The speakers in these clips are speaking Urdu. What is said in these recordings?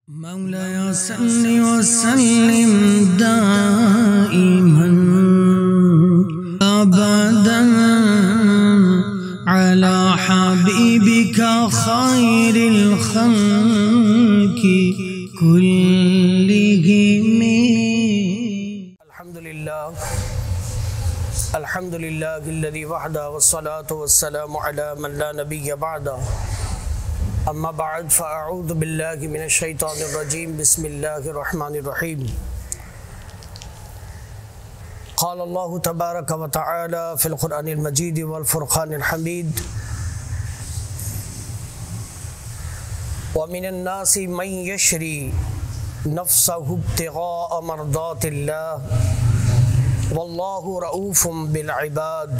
مولاي صل وسلم دائما أبدا على حبيبك خير الخلق كلهم. الحمد لله الذي وحده والصلاة والسلام على من لا نبي بعده. اما بعد فاعوذ باللہ من الشیطان الرجیم. بسم اللہ الرحمن الرحیم. قال اللہ تبارک و تعالی فی القرآن المجید والفرقان الحمید. ومن الناس من یشری نفسه ابتغاء مرضات اللہ واللہ رؤوف بالعباد.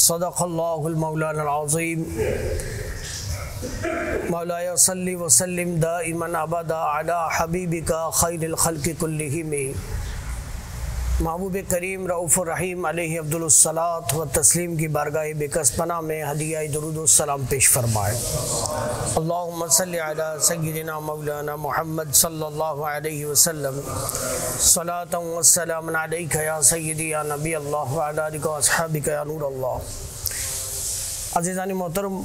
صدق اللہ المولانا العظیم. مولاي صل وسلم دائما ابدا علی حبیبک خیر الخلق کلہم. محبوب کریم رؤوف الرحیم علیہ افضل الصلاۃ و تسلیم کی بارگاہ بکس پناہ میں ہدیہ درود و السلام پیش فرمائے. اللہم صل علی سیدنا مولانا محمد صلی اللہ علیہ وسلم. صلاۃ و سلام علیک یا سیدی یا نبی اللہ وعلی آلک و اصحابک یا نور اللہ. عزیزان محترم،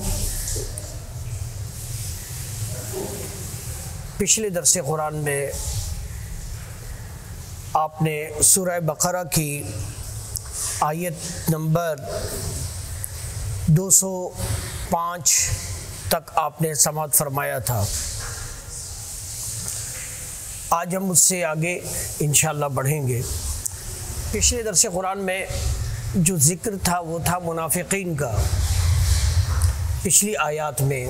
پچھلے درس قرآن میں آپ نے سورہ بقرہ کی آیت نمبر 205 تک آپ نے سماعت فرمایا تھا. آج ہم اس سے آگے انشاءاللہ بڑھیں گے. پچھلے درس قرآن میں جو ذکر تھا وہ تھا منافقین کا. پچھلی آیات میں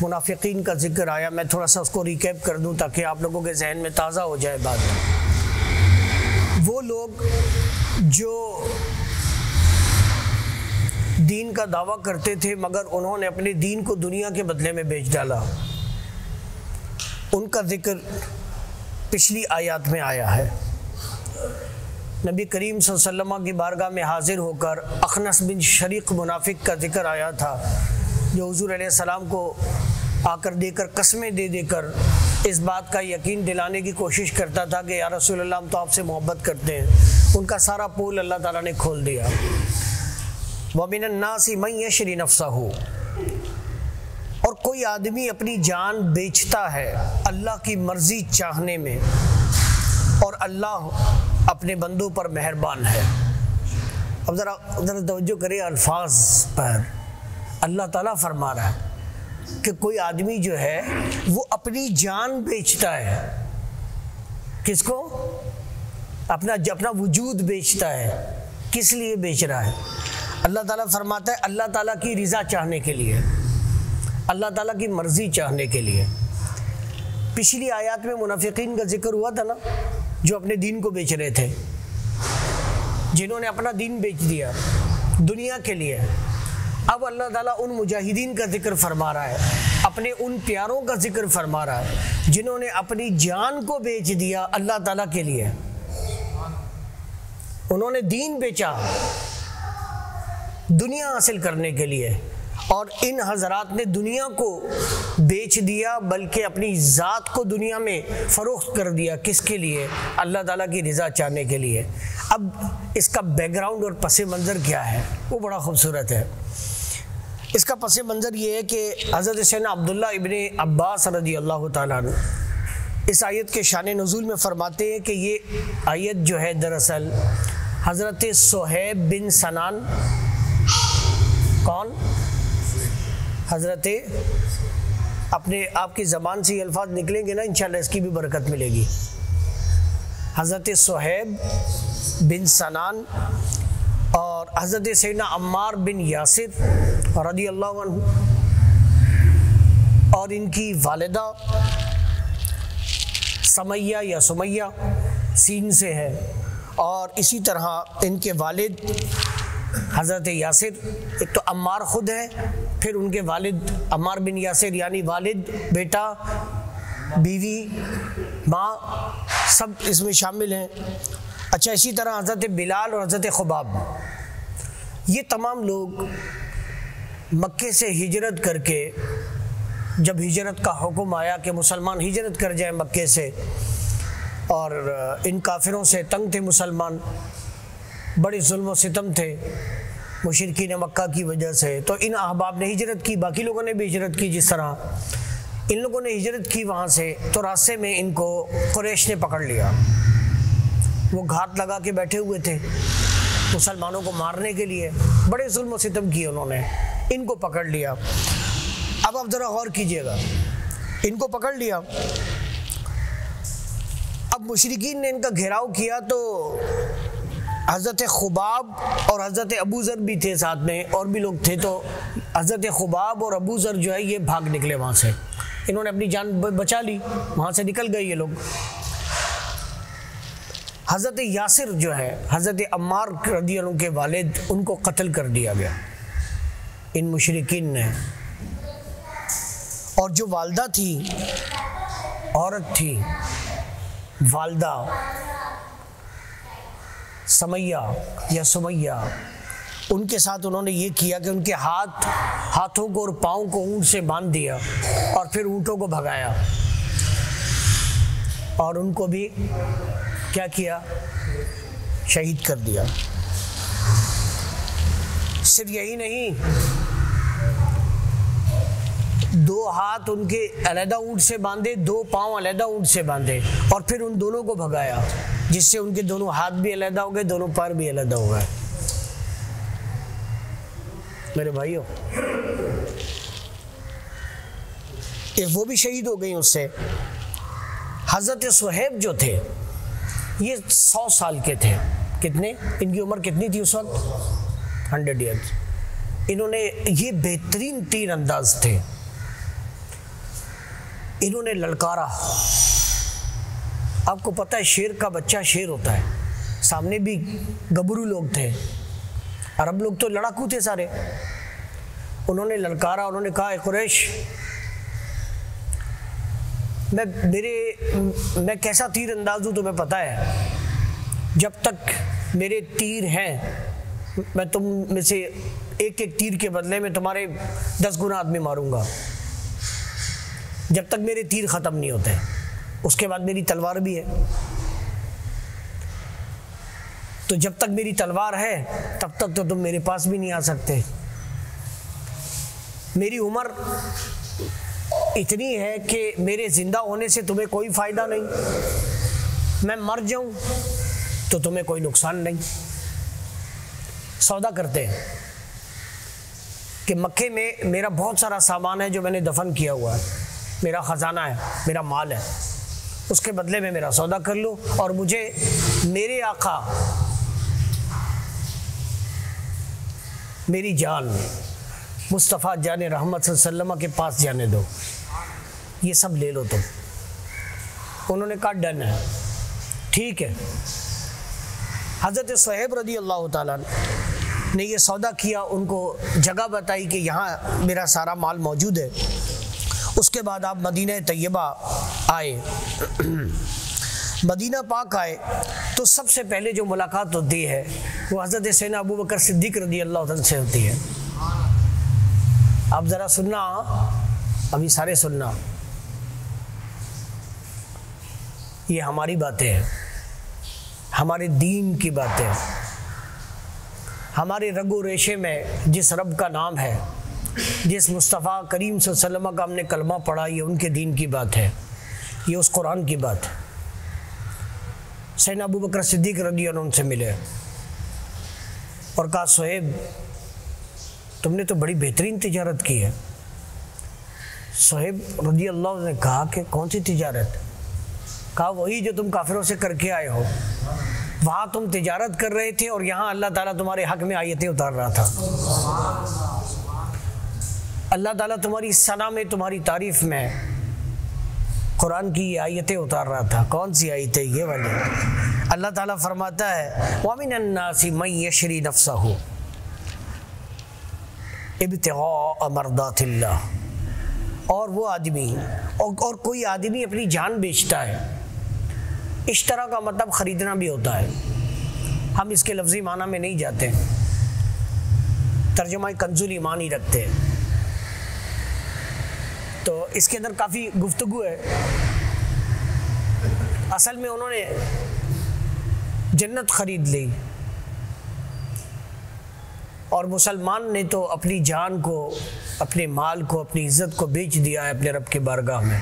منافقین کا ذکر آیا. میں تھوڑا سا اس کو ریکیپ کر دوں تاکہ آپ لوگوں کے ذہن میں تازہ ہو جائے بات. وہ لوگ جو دین کا دعویٰ کرتے تھے مگر انہوں نے اپنے دین کو دنیا کے بدلے میں بیچ ڈالا، ان کا ذکر پچھلی آیات میں آیا ہے. نبی کریم صلی اللہ علیہ وسلم کی بارگاہ میں حاضر ہو کر اخنس بن شریق منافق کا ذکر آیا تھا، جو حضور علیہ السلام کو آ کر دے کر قسمیں دے کر اس بات کا یقین دلانے کی کوشش کرتا تھا کہ یا رسول اللہ ہم تو آپ سے محبت کرتے ہیں. ان کا سارا پول اللہ تعالیٰ نے کھول دیا. وَمِنَ النَّاسِ مَن يَشْرِي نَفْسَهُ. اور کوئی آدمی اپنی جان بیچتا ہے اللہ کی مرضی چاہنے میں، اور اللہ اپنے بندوں پر مہربان ہے. اب ذرا توجہ کریں الفاظ پر. اللہ تعالیٰ فرما رہا ہے کہ کوئی آدمی جو ہے وہ اپنی جان بیچتا ہے. کس کو؟ اپنا وجود بیچتا ہے. کس لیے بیچ رہا ہے؟ اللہ تعالیٰ فرماتا ہے اللہ تعالیٰ کی رضا چاہنے کے لیے، اللہ تعالیٰ کی مرضی چاہنے کے لیے. پچھلی آیات میں منافقین کا ذکر ہوا تھا نا، جو اپنے دین کو بیچ رہے تھے، جنہوں نے اپنا دین بیچ دیا دنیا کے لیے. اب اللہ تعالیٰ ان مجاہدین کا ذکر فرما رہا ہے، اپنے ان پیاروں کا ذکر فرما رہا ہے جنہوں نے اپنی جان کو بیچ دیا اللہ تعالیٰ کے لیے. انہوں نے دین بیچا دنیا حاصل کرنے کے لیے، اور ان حضرات نے دنیا کو بیچ دیا بلکہ اپنی ذات کو دنیا میں فروخت کر دیا. کس کے لیے؟ اللہ تعالیٰ کی رضا چاہنے کے لیے. اب اس کا بیک گراؤنڈ اور پس منظر کیا ہے وہ بڑا خوبصورت ہے. اس کا پس منظر یہ ہے کہ حضرت سیدنا عبداللہ ابن عباس رضی اللہ تعالیٰ عنہ اس آیت کے شان نزول میں فرماتے ہیں کہ یہ آیت جو ہے دراصل حضرت صہیب بن سنان، کون؟ حضرت، اپنے آپ کی زبان سے یہ الفاظ نکلیں گے نا انشاءاللہ اس کی بھی برکت ملے گی. حضرت صہیب بن سنان اور حضرت سیدنا عمار بن یاسر رضی اللہ عنہ، اور ان کی والدہ سمیہ یا سمیہ سین سے ہے، اور اسی طرح ان کے والد حضرت یاسر. ایک تو عمار خود ہے، پھر ان کے والد عمار بن یاسر، یعنی والد، بیٹا، بیوی، ماں، سب اس میں شامل ہیں. اچھا، اسی طرح حضرت بلال اور حضرت خباب، یہ تمام لوگ مکے سے ہجرت کر کے جب ہجرت کا حکم آیا کہ مسلمان ہجرت کر جائیں مکے سے، اور ان کافروں سے تنگ تھے مسلمان، بڑے ظلم و ستم تھے مشرکین مکہ کی وجہ سے، تو ان احباب نے ہجرت کی، باقی لوگوں نے بھی ہجرت کی، جس طرح ان لوگوں نے ہجرت کی وہاں سے، تو راستے میں ان کو قریش نے پکڑ لیا۔ وہ گھات لگا کے بیٹھے ہوئے تھے مسلمانوں کو مارنے کے لیے، بڑے ظلم و ستم کیے انہوں نے، ان کو پکڑ لیا۔ اب آپ ذرا غور کیجئے گا، ان کو پکڑ لیا، اب مشرکین نے ان کا گھیراؤ کیا، تو حضرت خباب اور حضرت ابو ذر بھی تھے ساتھ میں، اور بھی لوگ تھے، تو حضرت خباب اور ابو ذر جو ہے یہ بھاگ نکلے وہاں سے، انہوں نے اپنی جان بچا لی، وہاں سے نکل گئے یہ لوگ۔ حضرت یاسر جو ہے حضرت عمار رضی اللہ عنہ کے والد، ان کو قتل کر دیا گیا ان مشرکین نے، اور جو والدہ تھی، عورت تھی والدہ سمیہ یا سمیہ، ان کے ساتھ انہوں نے یہ کیا کہ ان کے ہاتھوں کو اور پاؤں کو اونٹ سے باندھ دیا، اور پھر اونٹوں کو بھگایا، اور ان کو بھی کیا کیا، شہید کر دیا۔ صرف یہی نہیں، 2 ہاتھ ان کے علیحدہ اونٹ سے باندھے، 2 پاؤں علیحدہ اونٹ سے باندھے، اور پھر ان دونوں کو بھگایا، جس سے ان کے دونوں ہاتھ بھی علیحدہ ہو گئے، دونوں پیر بھی علیحدہ ہو گئے۔ میرے بھائیوں، وہ بھی شہید ہو گئی اس سے۔ حضرت صہیب جو تھے یہ 100 سال کے تھے، کتنے، ان کی عمر کتنی تھی اس وقت؟ 100 ایئرز۔ انہوں نے، یہ بہترین تیر انداز تھے، انہوں نے للکارا۔ آپ کو پتہ ہے شیر کا بچہ شیر ہوتا ہے، سامنے بھی گبرو لوگ تھے، عرب لوگ تو لڑاکو تھے سارے، انہوں نے للکارا، انہوں نے کہا اے قریش، میں کیسا تیر انداز ہوں تمہیں پتہ ہے، جب تک میرے تیر ہیں میں تم میں سے ایک تیر کے بدلے میں تمہارے 10 گنا آدمی ماروں گا، جب تک میرے تیر ختم نہیں ہوتے، اس کے بعد میری تلوار بھی ہے، تو جب تک میری تلوار ہے تب تک تو تم میرے پاس بھی نہیں آ سکتے۔ میری عمر اتنی ہے کہ میرے زندہ ہونے سے تمہیں کوئی فائدہ نہیں، میں مر جاؤں تو تمہیں کوئی نقصان نہیں۔ سودا کرتے ہیں کہ مکے میں میرا بہت سارا سامان ہے جو میں نے دفن کیا ہوا ہے، میرا خزانہ ہے، میرا مال ہے، اس کے بدلے میں میرا سودا کر لو، اور مجھے میرے آقا، میری جان مصطفیٰ جان رحمت صلی اللہ علیہ وسلم کے پاس جانے دو، یہ سب لے لو تم۔ انہوں نے کہا ڈن ہے، ٹھیک ہے۔ حضرت صہیب رضی اللہ تعالیٰ نے یہ سودا کیا، ان کو جگہ بتائی کہ یہاں میرا سارا مال موجود ہے۔ اس کے بعد آپ مدینہ طیبہ آئے، مدینہ پاک آئے، تو سب سے پہلے جو ملاقات ہوتی ہے وہ حضرت سیدنا ابو بکر صدیق رضی اللہ عنہ سے ہوتی ہے۔ آپ ذرا سننا، ابھی سارے سننا، یہ ہماری باتیں ہیں، ہمارے دین کی باتیں، ہمارے رگ و ریشے میں جس رب کا نام ہے، جس مصطفیٰ کریم صلی اللہ علیہ وسلم کا ہم نے کلمہ پڑھا، یہ ان کے دین کی بات ہے، یہ اس قرآن کی بات ہے۔ سیدنا ابو بکر صدیق رضی اللہ عنہ سے ملے اور کہا صہیب تم نے تو بڑی بہترین تجارت کی ہے۔ صہیب رضی اللہ عنہ نے کہا کہ کون سی تجارت؟ کہا وہی جو تم کافروں سے کر کے آئے ہو، وہاں تم تجارت کر رہے تھے اور یہاں اللہ تعالیٰ تمہارے حق میں آیتیں اتار رہا تھا، اللہ تعالیٰ تمہاری ثنا میں، تمہاری تعریف میں قرآن کی یہ آیتیں اتار رہا تھا۔ کون سی آیتیں؟ یہ والی۔ اللہ تعالیٰ فرماتا ہے وَمِنَ النَّاسِ مَن يَشْرِي نَفْسَهُ ابتغاء مرضات اللہ، اور وہ آدمی اور کوئی آدمی اپنی جان بیچتا ہے۔ اشترا کا مطلب خریدنا بھی ہوتا ہے، ہم اس کے لفظی معنی میں نہیں جاتے، ترجمہ کنز الایمان ہی رکھتے ہیں۔ تو اس کے اندر کافی گفتگو ہے. اصل میں انہوں نے جنت خرید لی اور مسلمان نے تو اپنی جان کو، اپنے مال کو، اپنی عزت کو بیچ دیا ہے اپنے رب کے بارگاہ میں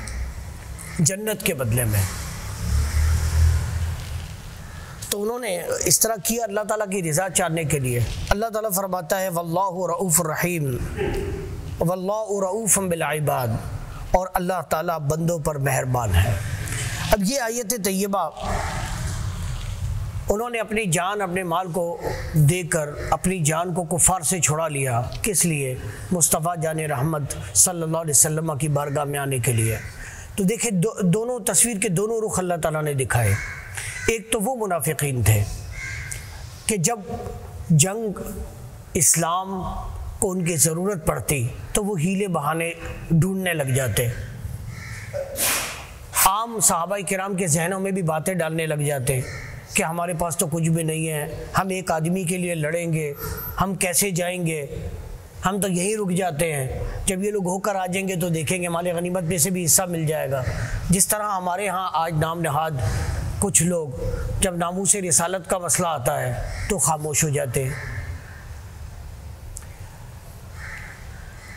جنت کے بدلے میں. تو انہوں نے اس طرح کیا اللہ تعالیٰ کی رضا چاہنے کے لیے. اللہ تعالیٰ فرماتا ہے واللہ رؤوف الرحیم، واللہ رؤوف بالعباد، اور اللہ تعالیٰ بندوں پر مہربان ہے. اب یہ آیت طیبہ انہوں نے اپنی جان، اپنے مال کو دے کر اپنی جان کو کفار سے چھڑا لیا. کس لیے؟ مصطفیٰ جان رحمت صلی اللہ علیہ وسلم کی بارگاہ میں آنے کے لیے. تو دیکھیں دونوں تصویر کے دونوں رخ اللہ تعالیٰ نے دکھائے. ایک تو وہ منافقین تھے کہ جب جنگ اسلام کو ان کی ضرورت پڑتی تو وہ ہیلے بہانے ڈھونڈنے لگ جاتے. عام صحابہ کرام کے ذہنوں میں بھی باتیں ڈالنے لگ جاتے کہ ہمارے پاس تو کچھ بھی نہیں ہے، ہم ایک آدمی کے لیے لڑیں گے، ہم کیسے جائیں گے، ہم تو یہیں رک جاتے ہیں، جب یہ لوگ ہو کر آ جائیں گے تو دیکھیں گے مال غنیمت میں سے بھی حصہ مل جائے گا. جس طرح ہمارے ہاں آج نام نہاد کچھ لوگ جب ناموس رسالت کا مسئلہ آتا ہے تو خاموش ہو جاتے ہیں.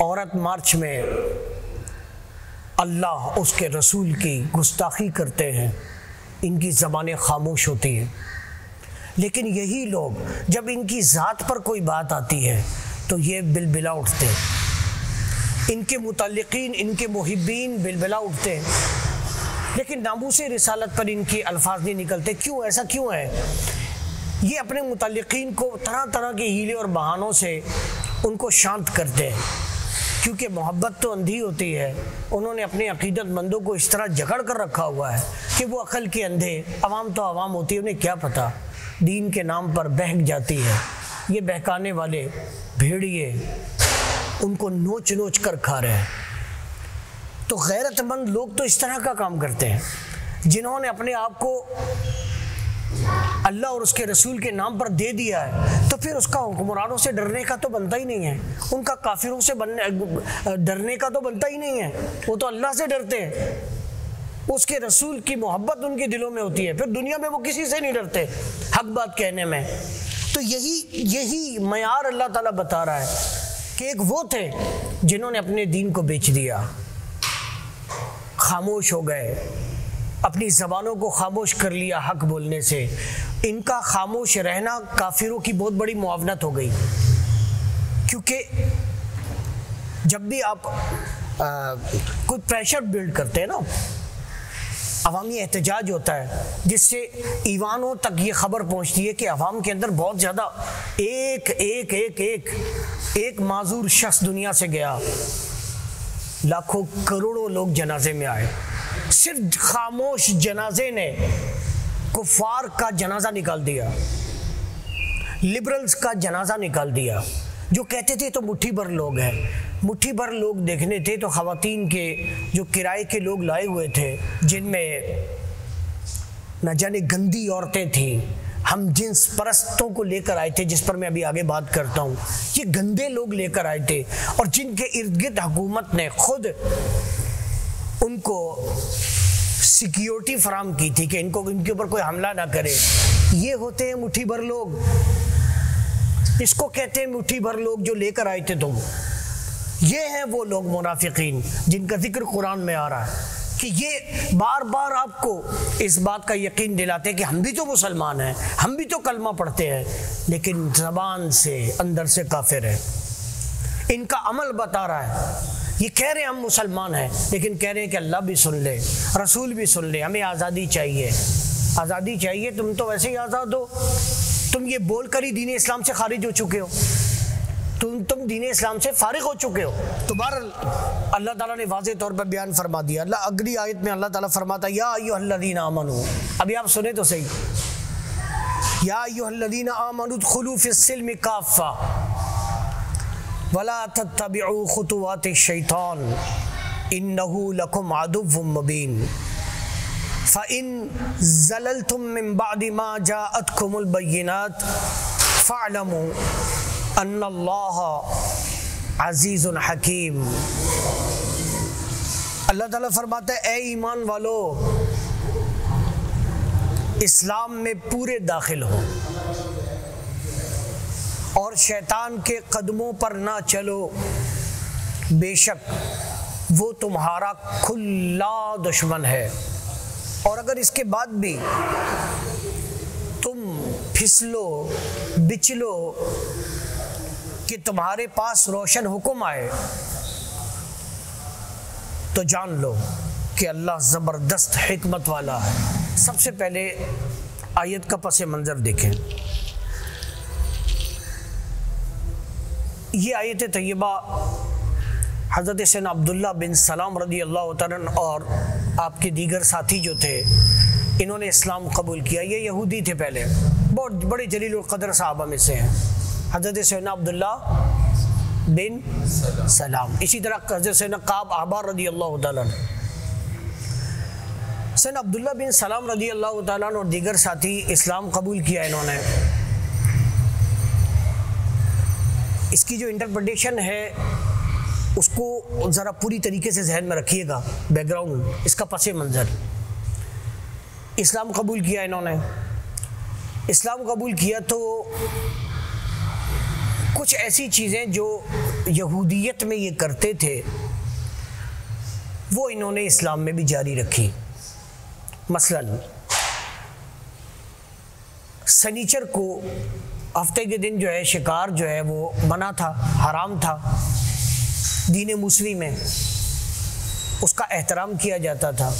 عورت مارچ میں اللہ اس کے رسول کی گستاخی کرتے ہیں، ان کی زبانیں خاموش ہوتی ہیں. لیکن یہی لوگ جب ان کی ذات پر کوئی بات آتی ہے تو یہ بلبلا اٹھتے ہیں، ان کے متعلقین، ان کے محبین بلبلا اٹھتے ہیں. لیکن ناموس رسالت پر ان کی الفاظ نہیں نکلتے. کیوں؟ ایسا کیوں ہے؟ یہ اپنے متعلقین کو طرح طرح کے ہیلے اور بہانوں سے ان کو شانت کرتے ہیں، کیونکہ محبت تو اندھی ہوتی ہے. انہوں نے اپنے عقیدت مندوں کو اس طرح جکڑ کر رکھا ہوا ہے کہ وہ عقل کے اندھے. عوام تو عوام ہوتی ہے، انہیں کیا پتہ، دین کے نام پر بہک جاتی ہے. یہ بہکانے والے بھیڑیے ان کو نوچ نوچ کر کھا رہے ہیں. تو غیرت مند لوگ تو اس طرح کا کام کرتے ہیں، جنہوں نے اپنے آپ کو اللہ اور اس کے رسول کے نام پر دے دیا ہے تو پھر اس کا حکمرانوں سے ڈرنے کا تو بنتا ہی نہیں ہے، ان کا کافروں سے ڈرنے کا تو بنتا ہی نہیں ہے. وہ تو اللہ سے ڈرتے ہیں، اس کے رسول کی محبت ان کے دلوں میں ہوتی ہے، پھر دنیا میں وہ کسی سے نہیں ڈرتے حق بات کہنے میں. تو یہی معیار اللہ تعالیٰ بتا رہا ہے کہ ایک وہ تھے جنہوں نے اپنے دین کو بیچ دیا، خاموش ہو گئے، اپنی زبانوں کو خاموش کر لیا حق بولنے سے. ان کا خاموش رہنا کافروں کی بہت بڑی معاونت ہو گئی، کیونکہ جب بھی آپ کوئی پریشر بلڈ کرتے ہیں نا، عوامی احتجاج ہوتا ہے جس سے ایوانوں تک یہ خبر پہنچتی ہے کہ عوام کے اندر بہت زیادہ ایک معذور شخص دنیا سے گیا، لاکھوں کروڑوں لوگ جنازے میں آئے. صرف خاموش جنازے نے کفار کا جنازہ نکال دیا، لبرلز کا جنازہ نکال دیا. جو کہتے تھے تو مٹھی بھر لوگ ہیں، مٹھی بھر لوگ دیکھنے تھے تو خواتین کے جو کرائے کے لوگ لائے ہوئے تھے، جن میں نہ جانے گندی عورتیں تھیں، ہم جنس پرستوں کو لے کر آئے تھے، جس پر میں ابھی آگے بات کرتا ہوں. یہ گندے لوگ لے کر آئے تھے اور جن کے ارد گرد حکومت نے خود ان کو سیکیورٹی فراہم کی تھی کہ ان کے اوپر کوئی حملہ نہ کرے. یہ ہوتے ہیں مٹھی بھر لوگ، اس کو کہتے ہیں مٹھی بھر لوگ جو لے کر آئے تھے تم. یہ ہیں وہ لوگ منافقین جن کا ذکر قرآن میں آ رہا ہے کہ یہ بار بار آپ کو اس بات کا یقین دلاتے ہیں کہ ہم بھی تو مسلمان ہیں، ہم بھی تو کلمہ پڑھتے ہیں، لیکن زبان سے اندر سے کافر ہیں. ان کا عمل بتا رہا ہے، یہ کہہ رہے ہیں ہم مسلمان ہیں، لیکن کہہ رہے ہیں کہ اللہ بھی سن لے، رسول بھی سن لے، ہمیں آزادی چاہیے. آزادی چاہیے؟ تم تو ویسے ہی آزاد ہو، تم یہ بول کر ہی دین اسلام سے خارج ہو چکے ہو، تم دین اسلام سے فارغ ہو چکے ہو. تو بہرحال اللہ تعالیٰ نے واضح طور پر بیان فرما دیا. اللہ اگلی آیت میں اللہ تعالیٰ فرماتا ہے یا ایھا الذین آمنوا. ابھی آپ سنیں تو صحیح، یا ایھا الذین آمنوا ادخلوا فی السلم کافہ ولا تتبعوا خطوات الشیطان انہ لکم عدو مبین فَإِن زَلَلْتُم مِّن بَعْدِ مَا جَاءَتْكُمُ الْبَيِّنَاتُ فَاعْلَمُوا أَنَّ اللَّهَ عَزِيزٌ حَكِيمٌ. اللہ تعالیٰ فرماتا ہے اے ایمان والو اسلام میں پورے داخل ہو اور شیطان کے قدموں پر نہ چلو، بے شک وہ تمہارا کھلا دشمن ہے، اور اگر اس کے بعد بھی تم پھسلو بچلو کہ تمہارے پاس روشن حکم آئے تو جان لو کہ اللہ زبردست حکمت والا ہے۔ سب سے پہلے آیت کا پس منظر دیکھیں۔ یہ آیت طیبہ حضرت سیدنا عبداللہ بن سلام رضی اللہ تعالیٰ عنہ اور آپ کے دیگر ساتھی جو تھے انہوں نے اسلام قبول کیا۔ یہ یہودی تھے پہلے، بہت بڑے جلیل القدر صحابہ میں سے ہیں، حضرت سیدنا عبداللہ بن سلام، اسی طرح حضرت سیدنا کعب احبار رضی اللہ تعالیٰ عنہ۔ سیدنا عبداللہ بن سلام رضی اللہ تعالیٰ عنہ اور دیگر ساتھی اسلام قبول کیا انہوں نے۔ اس کی جو انٹرپریٹیشن ہے اس کو ذرا پوری طریقے سے ذہن میں رکھیے گا، بیک گراؤنڈ اس کا پس منظر۔ اسلام قبول کیا انہوں نے، اسلام قبول کیا تو کچھ ایسی چیزیں جو یہودیت میں یہ کرتے تھے وہ انہوں نے اسلام میں بھی جاری رکھی۔ مثلاً سنیچر کو ہفتے کے دن جو ہے شکار جو ہے وہ منع تھا، حرام تھا، دین موسوی میں اس کا احترام کیا جاتا تھا،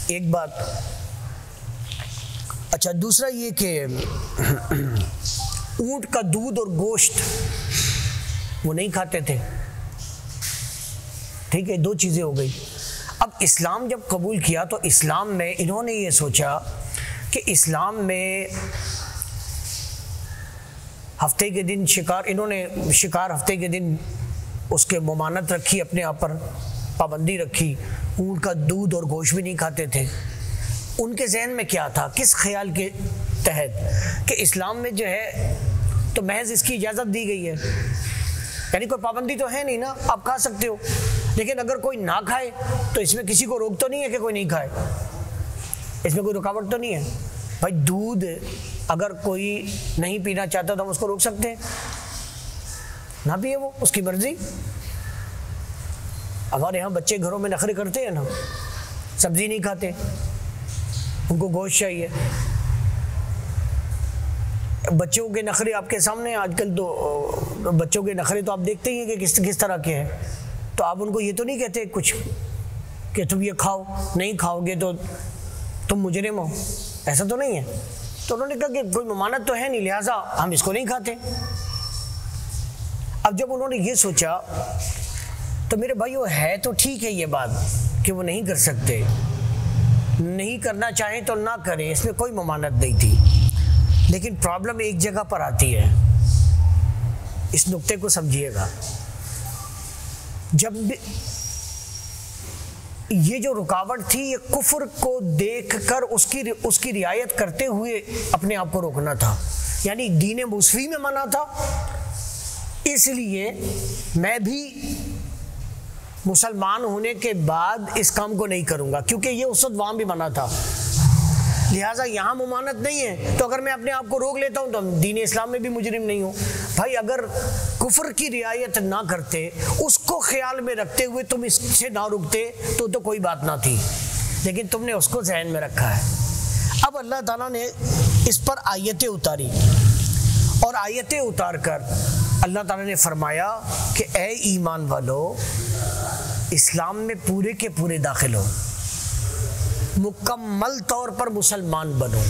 ایک بات۔ اچھا دوسرا یہ کہ اونٹ کا دودھ اور گوشت وہ نہیں کھاتے تھے، ٹھیک ہے، دو چیزیں ہو گئی۔ اب اسلام جب قبول کیا تو اسلام میں انہوں نے یہ سوچا کہ اسلام میں ہفتے کے دن شکار، انہوں نے شکار ہفتے کے دن اس کے ممانت رکھی، اپنے آپ پر پابندی رکھی، اونٹ کا دودھ اور گوشت بھی نہیں کھاتے تھے۔ ان کے ذہن میں کیا تھا، کس خیال کے تحت کہ اسلام میں جو ہے تو محض اس کی اجازت دی گئی ہے، یعنی کوئی پابندی تو ہے نہیں نا، آپ کھا سکتے ہو، لیکن اگر کوئی نہ کھائے تو اس میں کسی کو روک تو نہیں ہے کہ کوئی نہیں کھائے، اس میں کوئی رکاوٹ تو نہیں ہے۔ بھائی دودھ اگر کوئی نہیں پینا چاہتا تو ہم اس کو روک سکتے ہیں، نہ پیے وہ، اس کی مرضی۔ ہمارے یہاں بچے گھروں میں نخرے کرتے ہیں نا، سبزی نہیں کھاتے، ان کو گوشت چاہیے۔ بچوں کے نخرے آپ کے سامنے، آج کل تو بچوں کے نخرے تو آپ دیکھتے ہی ہیں کہ کس طرح کے ہیں، تو آپ ان کو یہ تو نہیں کہتے کچھ کہ تم یہ کھاؤ، نہیں کھاؤ گے تو تم مجرم ہو، ایسا تو نہیں ہے۔ تو انہوں نے کہا کہ کوئی ممانت تو ہے نہیں، لہٰذا ہم اس کو نہیں کھاتے۔ اب جب انہوں نے یہ سوچا تو میرے بھائیو ہے تو ٹھیک ہے یہ بات کہ وہ نہیں کر سکتے، نہیں کرنا چاہیں تو نہ کریں، اس میں کوئی ممانت نہیں تھی، لیکن پرابلم ایک جگہ پر آتی ہے، اس نقطے کو سمجھیے گا۔ جب یہ جو رکاوٹ تھی یہ کفر کو دیکھ کر اس کی رعایت کرتے ہوئے اپنے آپ کو روکنا تھا، یعنی دین موسوی میں منع تھا، اس لیے میں بھی مسلمان ہونے کے بعد اس کام کو نہیں کروں گا، کیونکہ یہ اس وقت وہاں بھی منع تھا، لہٰذا یہاں ممانت نہیں ہے، تو اگر میں اپنے آپ کو روک لیتا ہوں تو دین اسلام میں بھی مجرم نہیں ہوں۔ بھائی اگر کفر کی رعایت نہ کرتے، اس کو خیال میں رکھتے ہوئے تم اس سے نہ رکتے تو کوئی بات نہ تھی، لیکن تم نے اس کو ذہن میں رکھا ہے۔ اب اللہ تعالیٰ نے اس پر آیتیں اتاری، اور آیتیں اتار کر اللہ تعالیٰ نے فرمایا کہ اے ایمان والو اسلام میں پورے کے پورے داخل ہو، مکمل طور پر مسلمان بنو،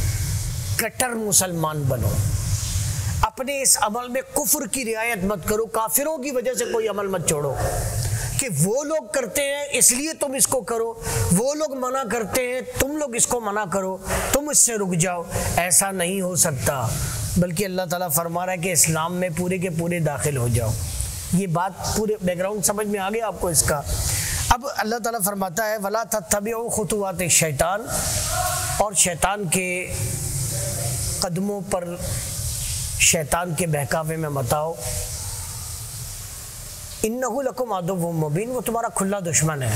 کٹر مسلمان بنو، اپنے اس عمل میں کفر کی رعایت مت کرو، کافروں کی وجہ سے کوئی عمل مت چھوڑو کہ وہ لوگ کرتے ہیں اس لیے تم اس کو کرو، وہ لوگ منع کرتے ہیں تم لوگ اس کو منع کرو، تم اس سے رک جاؤ، ایسا نہیں ہو سکتا، بلکہ اللہ تعالیٰ فرما رہا ہے کہ اسلام میں پورے کے پورے داخل ہو جاؤ۔ یہ بات پورے بیک گراؤنڈ سمجھ میں آ گیا آپ کو اس کا۔ اب اللہ تعالیٰ فرماتا ہے وَلَا تَتَّبِعُوا خُطُوَاتِ الشَّيْطَانِ، اور شیطان کے قدموں پر، شیطان کے بہکاوے میں مت آؤ۔ انہ لکم عدو مبین، وہ تمہارا کھلا دشمن ہے،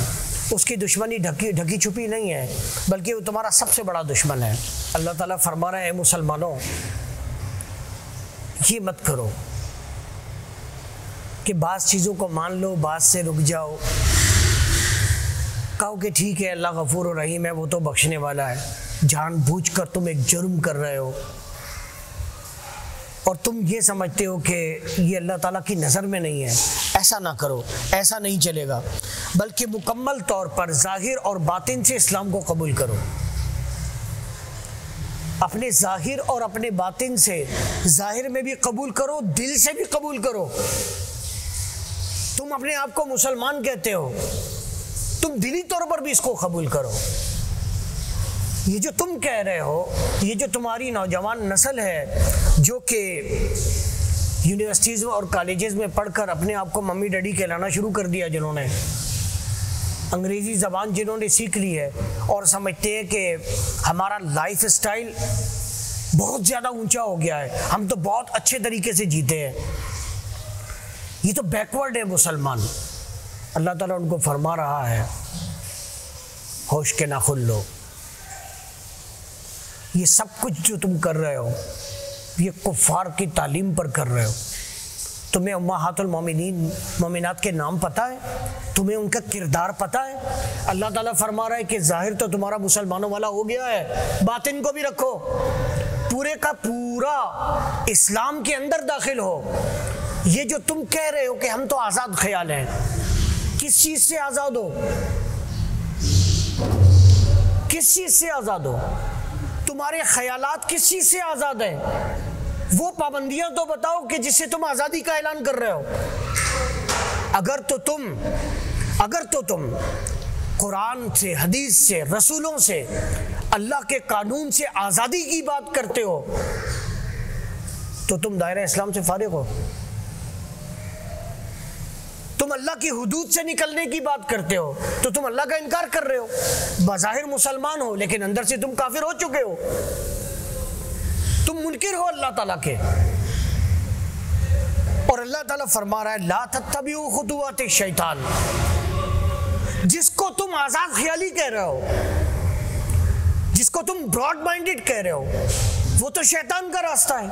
اس کی دشمنی ڈھکی چھپی نہیں ہے، بلکہ وہ تمہارا سب سے بڑا دشمن ہے۔ اللہ تعالیٰ فرما رہا ہے اے مسلمانوں یہ مت کرو کہ بعض چیزوں کو مان لو، بعض سے رک جاؤ، کہو کہ ٹھیک ہے اللہ غفور و رحیم ہے، وہ تو بخشنے والا ہے، جان بوجھ کر تم ایک جرم کر رہے ہو اور تم یہ سمجھتے ہو کہ یہ اللہ تعالیٰ کی نظر میں نہیں ہے۔ ایسا نہ کرو، ایسا نہیں چلے گا، بلکہ مکمل طور پر ظاہر اور باطن سے اسلام کو قبول کرو، اپنے ظاہر اور اپنے باطن سے، ظاہر میں بھی قبول کرو، دل سے بھی قبول کرو۔ تم اپنے آپ کو مسلمان کہتے ہو، تم دلی طور پر بھی اس کو قبول کرو۔ یہ جو تم کہہ رہے ہو، یہ جو تمہاری نوجوان نسل ہے جو کہ یونیورسٹیز اور کالجز میں پڑھ کر اپنے آپ کو ممی ڈیڈی کہلانا شروع کر دیا، جنہوں نے انگریزی زبان جنہوں نے سیکھ لی ہے اور سمجھتے ہیں کہ ہمارا لائف اسٹائل بہت زیادہ اونچا ہو گیا ہے، ہم تو بہت اچھے طریقے سے جیتے ہیں، یہ تو بیکورڈ ہے مسلمان۔ اللہ تعالیٰ ان کو فرما رہا ہے ہوش کے ناخن لو، یہ سب کچھ جو تم کر رہے ہو یہ کفار کی تعلیم پر کر رہے ہو۔ تمہیں امہات المومنین مومنات کے نام پتہ ہے؟ تمہیں ان کا کردار پتہ ہے؟ اللہ تعالیٰ فرما رہا ہے کہ ظاہر تو تمہارا مسلمانوں والا ہو گیا ہے، باطن کو بھی رکھو، پورے کا پورا اسلام کے اندر داخل ہو۔ یہ جو تم کہہ رہے ہو کہ ہم تو آزاد خیال ہیں، کس چیز سے آزاد ہو؟ کس چیز سے آزاد ہو؟ تمہارے خیالات کس چیز سے آزاد ہیں؟ وہ پابندیاں تو بتاؤ کہ جس سے تم آزادی کا اعلان کر رہے ہو۔ اگر تو تم قرآن سے، حدیث سے، رسولوں سے، اللہ کے قانون سے آزادی کی بات کرتے ہو تو تم دائرہ اسلام سے فارغ ہو۔ تم اللہ کی حدود سے نکلنے کی بات کرتے ہو تو تم اللہ کا انکار کر رہے ہو۔ بظاہر مسلمان ہو لیکن اندر سے تم کافر ہو چکے ہو، تم منکر ہو اللہ تعالیٰ کے۔ اور اللہ تعالیٰ فرما رہا ہے لا تتبعوا خطوات الشیطان، جس کو تم آزاد خیالی کہہ رہے ہو، جس کو تم براڈ مائنڈڈ کہہ رہے ہو، وہ تو شیطان کا راستہ ہے،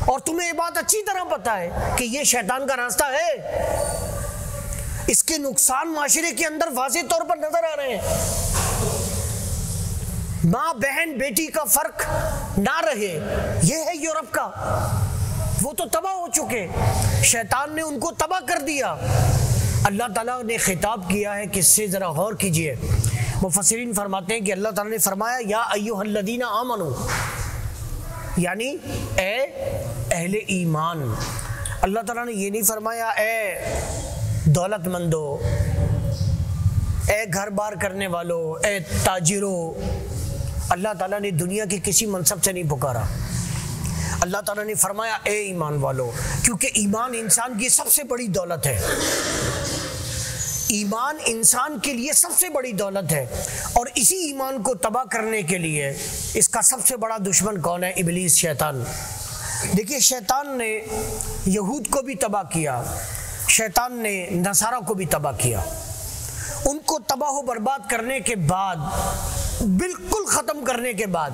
اور تمہیں یہ بات اچھی طرح پتا ہے کہ یہ شیطان کا راستہ ہے۔ اس کے نقصان معاشرے کے اندر واضح طور پر نظر آ رہے ہیں۔ ماں بہن بیٹی کا فرق نہ رہے، یہ ہے یورپ کا، وہ تو تباہ ہو چکے، شیطان نے ان کو تباہ کر دیا۔ اللہ تعالیٰ نے خطاب کیا ہے کس سے، ذرا غور کیجئے۔ مفسرین فرماتے ہیں کہ اللہ تعالیٰ نے فرمایا یا ایھا الذین آمنوا، یعنی اے اہل ایمان۔ اللہ تعالیٰ نے یہ نہیں فرمایا اے دولت مندو، اے گھر بار کرنے والو، اے تاجرو۔ اللہ تعالیٰ نے دنیا کی کسی منصب سے نہیں پکارا، اللہ تعالیٰ نے فرمایا اے ایمان والو، کیونکہ ایمان انسان کی سب سے بڑی دولت ہے۔ ایمان انسان کے لیے سب سے بڑی دولت ہے، اور اسی ایمان کو تباہ کرنے کے لیے اس کا سب سے بڑا دشمن کون ہے؟ ابلیس، شیطان۔ دیکھیے شیطان نے یہود کو بھی تباہ کیا، شیطان نے نصارہ کو بھی تباہ کیا۔ ان کو تباہ و برباد کرنے کے بعد، بالکل ختم کرنے کے بعد،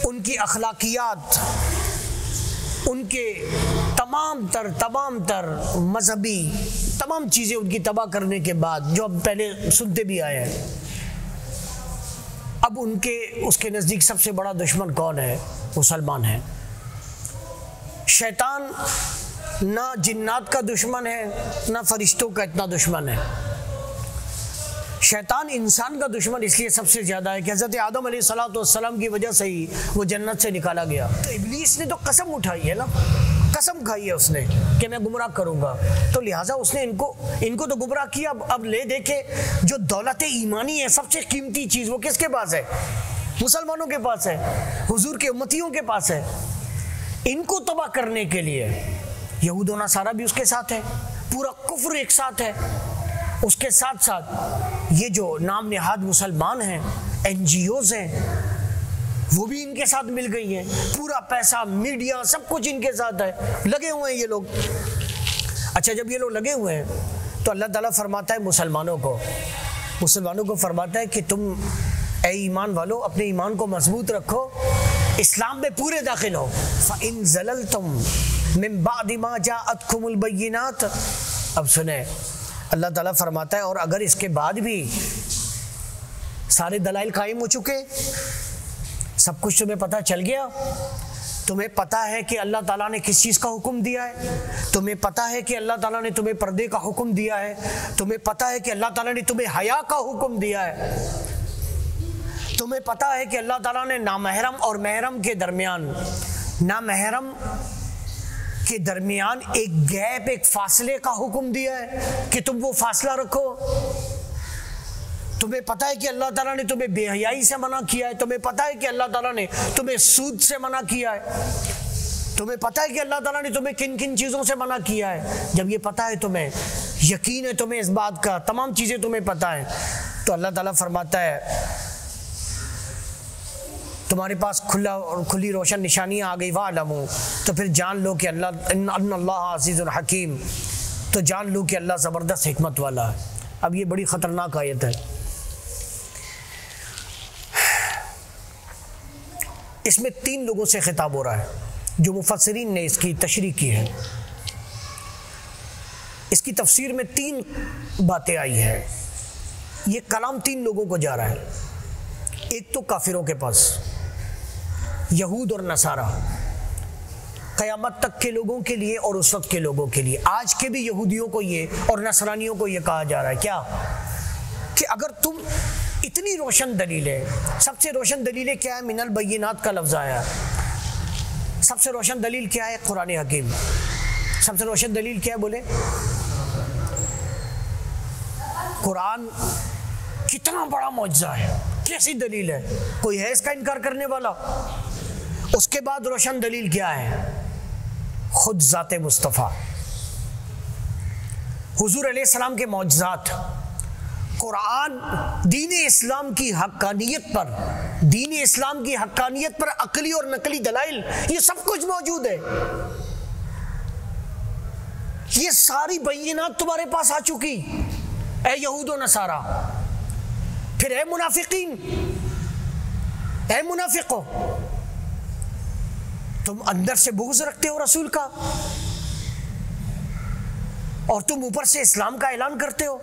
ان کی اخلاقیات، ان کے تمام تر مذہبی تمام چیزیں ان کی تباہ کرنے کے بعد، جو ہم پہلے سنتے بھی آئے ہیں، اب اس کے نزدیک سب سے بڑا دشمن کون ہے؟ مسلمان ہے۔ شیطان نہ جنات کا دشمن ہے، نہ فرشتوں کا اتنا دشمن ہے۔ شیطان انسان کا دشمن اس لیے سب سے زیادہ ہے کہ حضرت آدم علیہ السلام کی وجہ سے ہی وہ جنت سے نکالا گیا۔ تو ابلیس نے تو قسم اٹھائی ہے نا، قسم کھائی ہے اس نے کہ میں گمراہ کروں گا، تو لہٰذا اس نے ان کو تو گمراہ کیا۔ اب لے دیکھے جو دولت ایمانی ہے، سب سے قیمتی چیز، وہ کس کے پاس ہے؟ مسلمانوں کے پاس ہے، حضور کے امتیوں کے پاس ہے۔ ان کو تباہ کرنے کے لیے یہود و نصارہ بھی اس کے ساتھ ہے، پورا کفر ایک ساتھ ہے۔ اس کے ساتھ ساتھ یہ جو نام نہاد مسلمان ہیں، این جی اوز ہیں، وہ بھی ان کے ساتھ مل گئی ہیں، پورا پیسہ، میڈیا، سب کچھ ان کے ساتھ ہے، لگے ہوئے ہیں یہ لوگ۔ اچھا جب یہ لوگ لگے ہوئے ہیں تو اللہ تعالیٰ فرماتا ہے مسلمانوں کو فرماتا ہے کہ تم اے ایمان والو اپنے ایمان کو مضبوط رکھو، اسلام میں پورے داخل ہو۔ فَإِن زَلَلْتُم مِّن بَعْدِ مَا جَاءَتْكُمُ الْبَيِّنَاتُ، اب سنیں اللہ تعالیٰ فرماتا ہے اور اگر اس کے بعد بھی سارے دلائل قائم ہو چکے، سب کچھ تمہیں پتہ چل گیا، تمہیں پتہ ہے کہ اللہ تعالیٰ نے کس چیز کا حکم دیا ہے، تمہیں پتہ ہے کہ اللہ تعالیٰ نے تمہیں پردے کا حکم دیا ہے، تمہیں پتہ ہے کہ اللہ تعالیٰ نے تمہیں حیا کا حکم دیا ہے، تمہیں پتہ ہے کہ اللہ تعالیٰ نے نامحرم اور محرم کے درمیان ایک گیپ، ایک فاصلے کا حکم دیا ہے کہ تم وہ فاصلہ رکھو، تمہیں پتہ ہے کہ اللہ تعالیٰ نے تمہیں بے حیائی سے منع کیا ہے، تمہیں پتہ ہے کہ اللہ تعالیٰ نے تمہیں سود سے منع کیا ہے، تمہیں پتہ ہے کہ اللہ تعالیٰ نے تمہیں کن کن چیزوں سے منع کیا ہے۔ جب یہ پتہ ہے، تمہیں یقین ہے تمہیں اس بات کا، تمام چیزیں تمہیں پتہ ہے، تو اللہ تعالیٰ فرماتا ہے تمہارے پاس کھلی روشن نشانیاں آ گئی، وَاعْلَمُوا، تو پھر جان لو کہ ان اللہ عزیز الحکیم، تو جان لو کہ اللہ زبردست حکمت والا ہے۔ اب یہ بڑی خطرناک آیت ہے، اس میں 3 لوگوں سے خطاب ہو رہا ہے جو مفسرین نے اس کی تشریح کی ہے۔ اس کی تفسیر میں 3 باتیں آئی ہیں، یہ کلام 3 لوگوں کو جا رہا ہے۔ ایک تو کافروں کے پاس، یہود اور نصارہ، قیامت تک کے لوگوں کے لیے اور اس وقت کے لوگوں کے لیے۔ آج کے بھی یہودیوں کو یہ اور نصرانیوں کو یہ کہا جا رہا ہے کیا کہ اگر تم اتنی روشن دلیلیں، سب سے روشن دلیلیں کیا ہے؟ من البینات کا لفظ آیا، سب سے روشن دلیل کیا ہے؟ قرآن حکیم۔ سب سے روشن دلیل کیا ہے بولے؟ قرآن کتنا بڑا معجزہ ہے، کیسی دلیل ہے، کوئی ہے اس کا انکار کرنے والا؟ اس کے بعد روشن دلیل کیا ہے؟ خود ذات مصطفیٰ، حضور علیہ السلام کے معجزات، قرآن دین اسلام کی حقانیت پر عقلی اور نقلی دلائل، یہ سب کچھ موجود ہے، یہ ساری بینات تمہارے پاس آ چکی، اے یہود و نصارہ۔ پھر اے منافقین، اے منافقو، تم اندر سے بغض رکھتے ہو رسول کا اور تم اوپر سے اسلام کا اعلان کرتے ہو،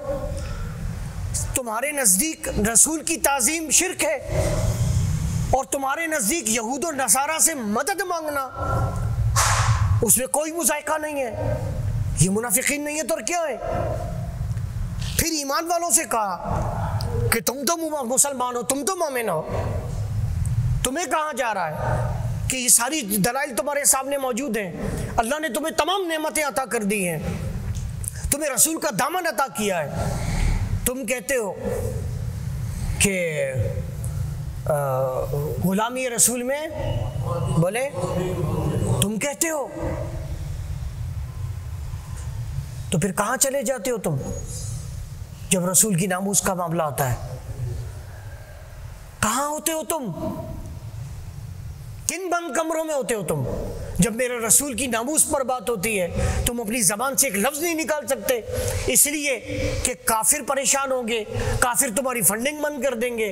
تمہارے نزدیک رسول کی تعظیم شرک ہے اور تمہارے نزدیک یہود و نصارہ سے مدد مانگنا اس میں کوئی مذائقہ نہیں ہے، یہ منافقین نہیں ہے تو کیا ہے؟ پھر ایمان والوں سے کہا کہ تم تو مسلمان ہو، تم تو مومن ہو، تمہیں کہا جا رہا ہے کہ یہ ساری دلائل تمہارے سامنے موجود ہیں، اللہ نے تمہیں تمام نعمتیں عطا کر دی ہیں، تمہیں رسول کا دامن عطا کیا ہے، تم کہتے ہو کہ غلامی رسول میں بولے تم کہتے ہو، تو پھر کہاں چلے جاتے ہو تم جب رسول کی ناموس کا معاملہ آتا ہے؟ کہاں ہوتے ہو تم؟ کن بند کمروں میں ہوتے ہو تم؟ جب میرے رسول کی ناموس پر بات ہوتی ہے تم اپنی زبان سے ایک لفظ نہیں نکال سکتے، اس لیے کہ کافر پریشان ہوں گے، کافر تمہاری فنڈنگ بند کر دیں گے۔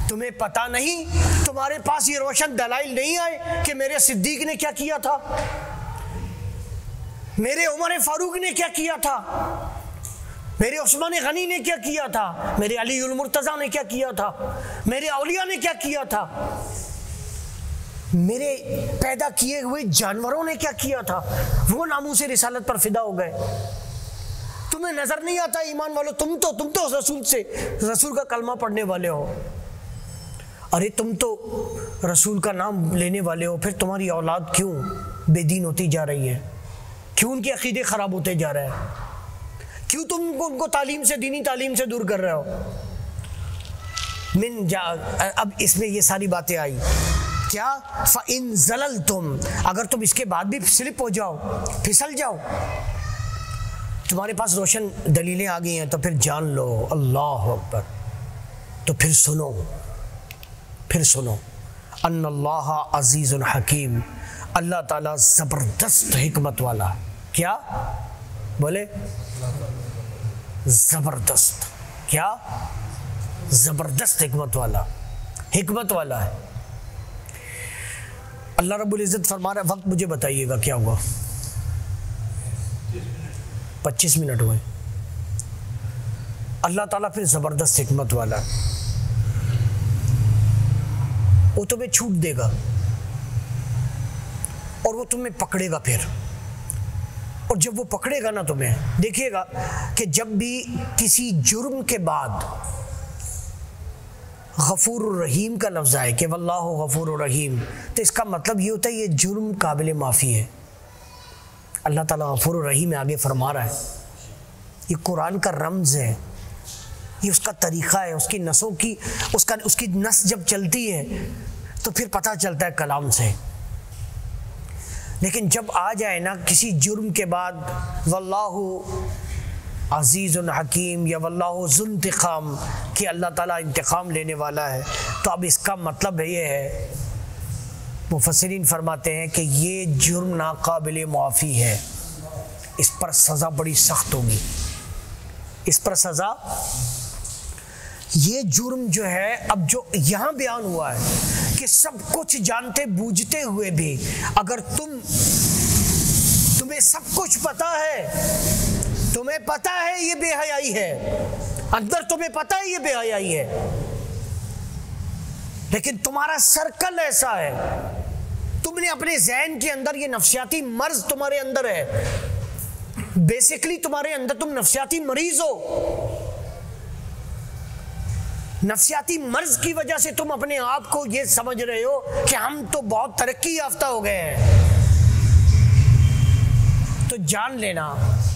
تمہیں پتہ نہیں، تمہارے پاس یہ روشن دلائل نہیں آئے کہ میرے صدیق نے کیا کیا تھا، میرے عمر فاروق نے کیا کیا تھا، میرے عثمان غنی نے کیا کیا تھا، میرے علی المرتضیٰ نے کیا کیا تھا، میرے اولیاء نے کیا کیا تھا، میرے پیدا کیے ہوئے جانوروں نے کیا کیا تھا، وہ ناموس رسالت پر فدا ہو گئے۔ تمہیں نظر نہیں آتا ایمان والو، تم تو رسول کا کلمہ پڑھنے والے ہو، ارے تم تو رسول کا نام لینے والے ہو، پھر تمہاری اولاد کیوں بے دین ہوتی جا رہی ہے، کیوں ان کے عقیدے خراب ہوتے جا رہے ہیں، کیوں تم ان کو تعلیم سے، دینی تعلیم سے دور کر رہے ہو؟ اب اس میں یہ ساری باتیں آئی کیا؟ فَإِن زَلَلْتُمْ، اگر تم اس کے بعد بھی سلپ ہو جاؤ، پھسل جاؤ، تمہارے پاس روشن دلیلیں آ گئی ہیں، تو پھر جان لو، اللہ اکبر، تو پھر سنو ان اللہ عزیز الحکیم، اللہ تعالیٰ زبردست حکمت والا، کیا بولے زبردست. کیا؟ زبردست حکمت والا ہے. اللہ رب العزت فرما رہا ہے وقت مجھے بتائیے گا کیا ہوا. 25 منٹ ہوئے. اللہ تعالیٰ پھر زبردست حکمت والا ہے. وہ تمہیں چھوٹ دے گا اور وہ تمہیں پکڑے گا پھر. اور جب وہ پکڑے گا نا تمہیں، دیکھیے گا کہ جب بھی کسی جرم کے بعد غفور الرحیم کا لفظ آئے کہ واللہ غفور الرحیم، تو اس کا مطلب یہ ہوتا ہے یہ جرم قابل معافی ہے. اللہ تعالیٰ غفور الرحیم آگے فرما رہا ہے. یہ قرآن کا رمز ہے، یہ اس کا طریقہ ہے. اس کی نسوں کی اس کی نس جب چلتی ہے تو پھر پتہ چلتا ہے کلام سے. لیکن جب آ جائے نا کسی جرم کے بعد واللہ عزیز حکیم یا واللہ ذو انتقام، کہ اللہ تعالیٰ انتقام لینے والا ہے، تو اب اس کا مطلب یہ ہے، مفسرین فرماتے ہیں کہ یہ جرم ناقابل معافی ہے. اس پر سزا بڑی سخت ہوگی. اس پر سزا، یہ جرم جو ہے اب جو یہاں بیان ہوا ہے کہ سب کچھ جانتے بوجھتے ہوئے بھی اگر تمہیں سب کچھ پتا ہے، تمہیں پتا ہے یہ بے حیائی ہے، اندر تمہیں پتا ہے یہ بے حیائی ہے، لیکن تمہارا سرکل ایسا ہے، تم نے اپنے ذہن کے اندر یہ نفسیاتی مرض تمہارے اندر ہے. بیسیکلی تمہارے اندر تم نفسیاتی مریض ہو. نفسیاتی مرض کی وجہ سے تم اپنے آپ کو یہ سمجھ رہے ہو کہ ہم تو بہت ترقی یافتہ ہو گئے ہیں. تو جان لینا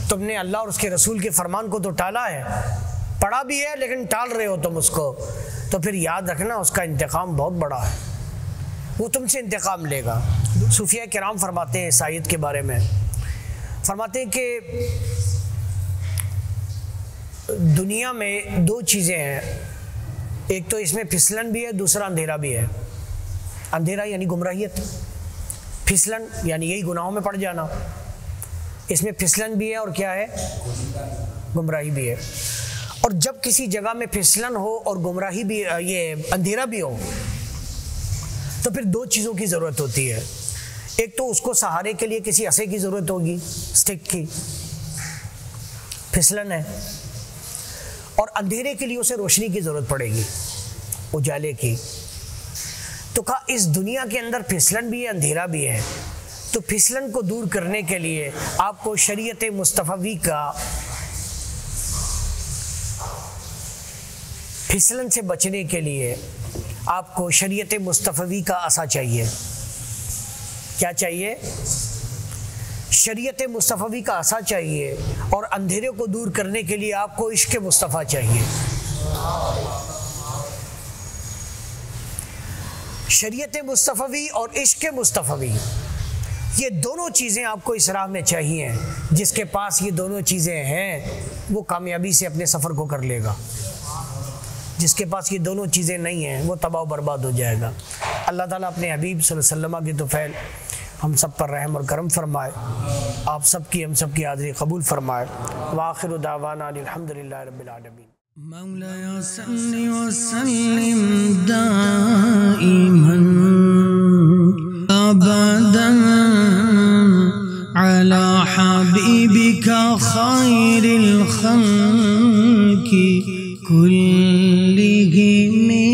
تم نے اللہ اور اس کے رسول کے فرمان کو تو ٹالا ہے، پڑھا بھی ہے لیکن ٹال رہے ہو تم اس کو. تو پھر یاد رکھنا اس کا انتقام بہت بڑا ہے، وہ تم سے انتقام لے گا. صوفیہ کرام فرماتے ہیں اس آیت کے بارے میں، فرماتے ہیں کہ دنیا میں دو چیزیں ہیں، ایک تو اس میں پھسلن بھی ہے، دوسرا اندھیرا بھی ہے. اندھیرا یعنی گمراہیت، پھسلن یعنی یہی گناہوں میں پڑ جانا. اس میں پھسلن بھی ہے اور کیا ہے؟ گمراہی بھی ہے. اور جب کسی جگہ میں پھسلن ہو اور گمراہی بھی، یہ اندھیرا بھی ہو، تو پھر دو چیزوں کی ضرورت ہوتی ہے. ایک تو اس کو سہارے کے لیے کسی عصا کی ضرورت ہوگی، سٹک کی، پھسلن ہے. اور اندھیرے کے لیے اسے روشنی کی ضرورت پڑے گی، اجالے کی. تو کہا اس دنیا کے اندر پھسلن بھی ہے، اندھیرا بھی ہے. تو پھسلن کو دور کرنے کے لیے آپ کو شریعت مصطفی کا، پھسلن سے بچنے کے لیے آپ کو شریعت مصطفی کا عصا چاہیے. کیا چاہیے؟ شریعت مصطفی کا عصا چاہیے. اور اندھیرے کو دور کرنے کے لیے آپ کو عشق مصطفیٰ چاہیے. شریعت مصطفی اور عشق مصطفی، یہ دونوں چیزیں آپ کو اس راہ میں چاہیے. جس کے پاس یہ دونوں چیزیں ہیں وہ کامیابی سے اپنے سفر کو کر لے گا. جس کے پاس یہ دونوں چیزیں نہیں ہیں وہ تباہ و برباد ہو جائے گا. اللہ تعالیٰ اپنے حبیب صلی اللہ علیہ وسلم کی طفیل ہم سب پر رحم اور کرم فرمائے. آپ سب کی، ہم سب کی حاضری قبول فرمائے. وآخر دعوانا الحمدللہ رب العالمین. مولاي صل وسلم دائما أبدا على حبيبك خير الخلق كلهم.